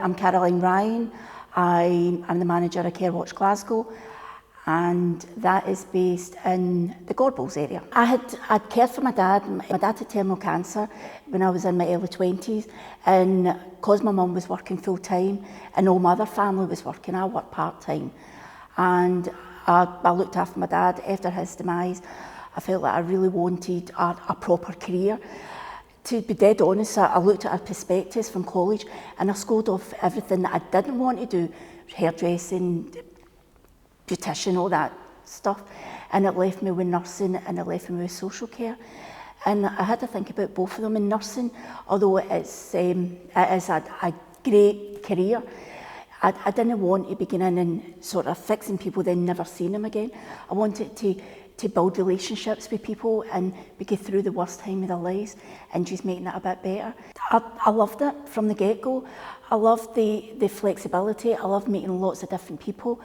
I'm Caroline Ryan. I'm the manager of Carewatch Glasgow, and that is based in the Gorbals area. I'd cared for my dad. My dad had terminal cancer when I was in my early 20s, and because my mum was working full time and all my other family was working, I worked part time. And I looked after my dad. After his demise, I felt like I really wanted a proper career. To be dead honest, I looked at our prospectus from college and I scored off everything that I didn't want to do: hairdressing, beautician, all that stuff. And it left me with nursing and it left me with social care. And I had to think about both of them. In nursing, although it is a great career, I didn't want to begin in and sort of fixing people then never seeing them again. I wanted to build relationships with people and we get through the worst time of their lives and just making it a bit better. I loved it from the get-go. I loved the flexibility. I loved meeting lots of different people.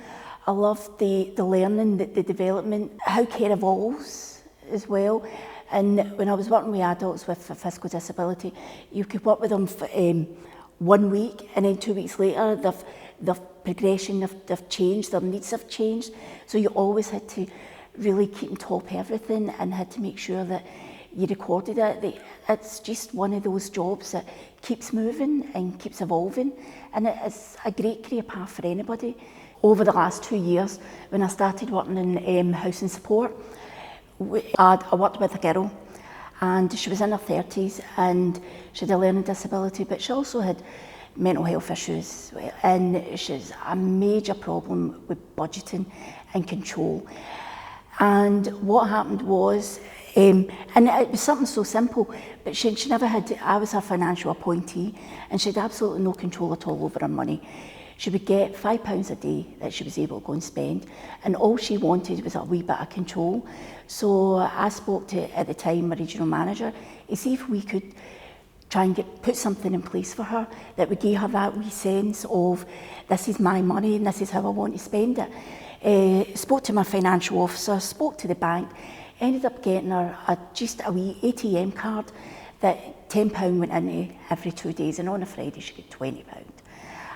I loved the learning, the development, how care evolves as well. And when I was working with adults with a physical disability, you could work with them for 1 week and then 2 weeks later, their progression, they've changed, their needs have changed. So you always had to really keep on top of everything and had to make sure that you recorded it. It's just one of those jobs that keeps moving and keeps evolving, and it is a great career path for anybody. Over the last 2 years, when I started working in housing support, I worked with a girl and she was in her 30s and she had a learning disability, but she also had mental health issues, and she's a major problem with budgeting and control. And what happened was, and it was something so simple, but she never had, I was her financial appointee, and she had absolutely no control at all over her money. She would get £5 a day that she was able to go and spend, and all she wanted was a wee bit of control. So I spoke to, at the time, my regional manager, to see if we could try and put something in place for her that would give her that wee sense of, this is my money and this is how I want to spend it. Spoke to my financial officer, spoke to the bank, ended up getting her just a wee ATM card that £10 went into every 2 days, and on a Friday she got £20.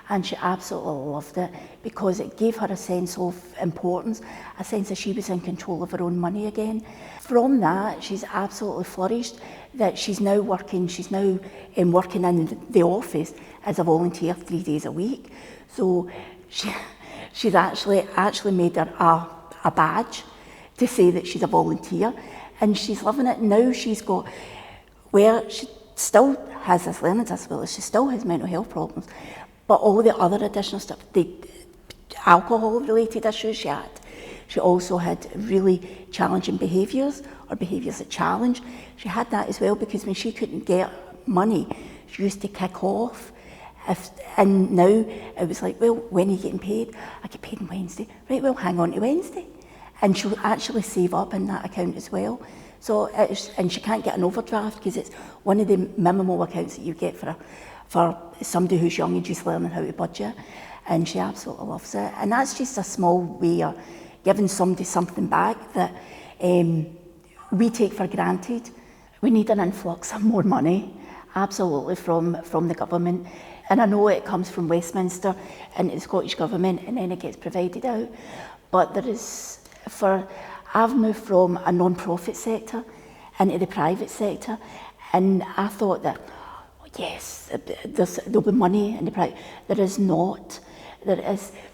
And she absolutely loved it because it gave her a sense of importance, a sense that she was in control of her own money again. From that, she's absolutely flourished, that she's now working in the office as a volunteer 3 days a week. So she's actually made her a badge to say that she's a volunteer, and she's loving it. Now she's got, where she still has this learning disability, she still has mental health problems, but all the other additional stuff, the alcohol-related issues she had, she also had really challenging behaviours, or behaviours that challenge. She had that as well because when she couldn't get money, she used to kick off. And now it was like, well, when are you getting paid? I get paid on Wednesday. Right, well, hang on to Wednesday. And she'll actually save up in that account as well. So and she can't get an overdraft because it's one of the minimal accounts that you get for somebody who's young and just learning how to budget. And she absolutely loves it. And that's just a small way of giving somebody something back that we take for granted. We need an influx of more money, absolutely, from the government. And I know it comes from Westminster and the Scottish Government, and then it gets provided out. But I've moved from a non-profit sector into the private sector, and I thought that, yes, there'll be money in the private. There is not.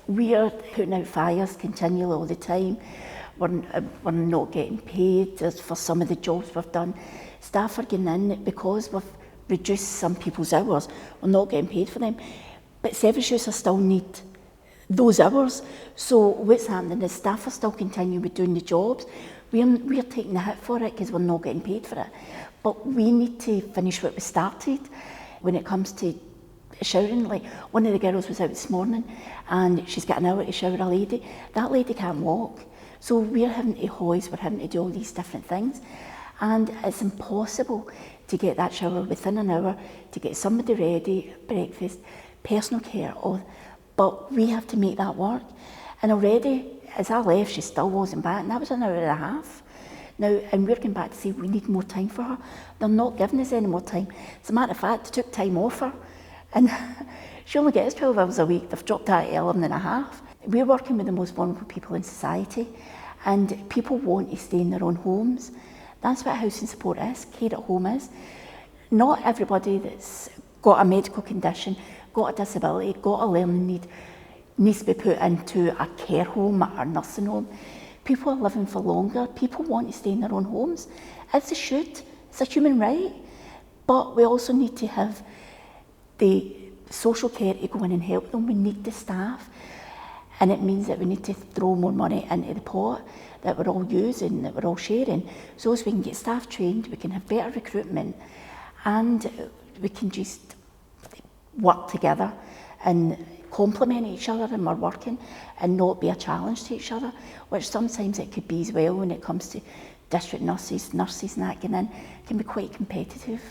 We are putting out fires continually all the time. We're not getting paid for some of the jobs we've done. Staff are getting in because we've reduce some people's hours. We're not getting paid for them. But service users still need those hours. So what's happening is staff are still continuing with doing the jobs. We're taking the hit for it because we're not getting paid for it. But we need to finish what we started. When it comes to showering, like one of the girls was out this morning and she's got an hour to shower a lady. That lady can't walk. So we're having to hoist, we're having to do all these different things. And it's impossible to get that shower within an hour, to get somebody ready, breakfast, personal care, but we have to make that work. And already, as I left, she still wasn't back, and that was an hour and a half. Now, and we're going back to say we need more time for her. They're not giving us any more time. As a matter of fact, they took time off her, and She only gets 12 hours a week. They've dropped that at 11 and a half. We're working with the most vulnerable people in society, and people want to stay in their own homes. That's what housing support is, care at home is. Not everybody that's got a medical condition, got a disability, got a learning need, needs to be put into a care home or a nursing home. People are living for longer. People want to stay in their own homes, as they should. It's a human right. But we also need to have the social care to go in and help them. We need the staff. And it means that we need to throw more money into the pot that we're all using, that we're all sharing. So as we can get staff trained, we can have better recruitment, and we can just work together and complement each other when we're working and not be a challenge to each other, which sometimes it could be as well when it comes to district nurses and that getting in. It can be quite competitive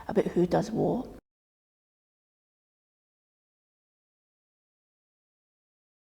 about who does what.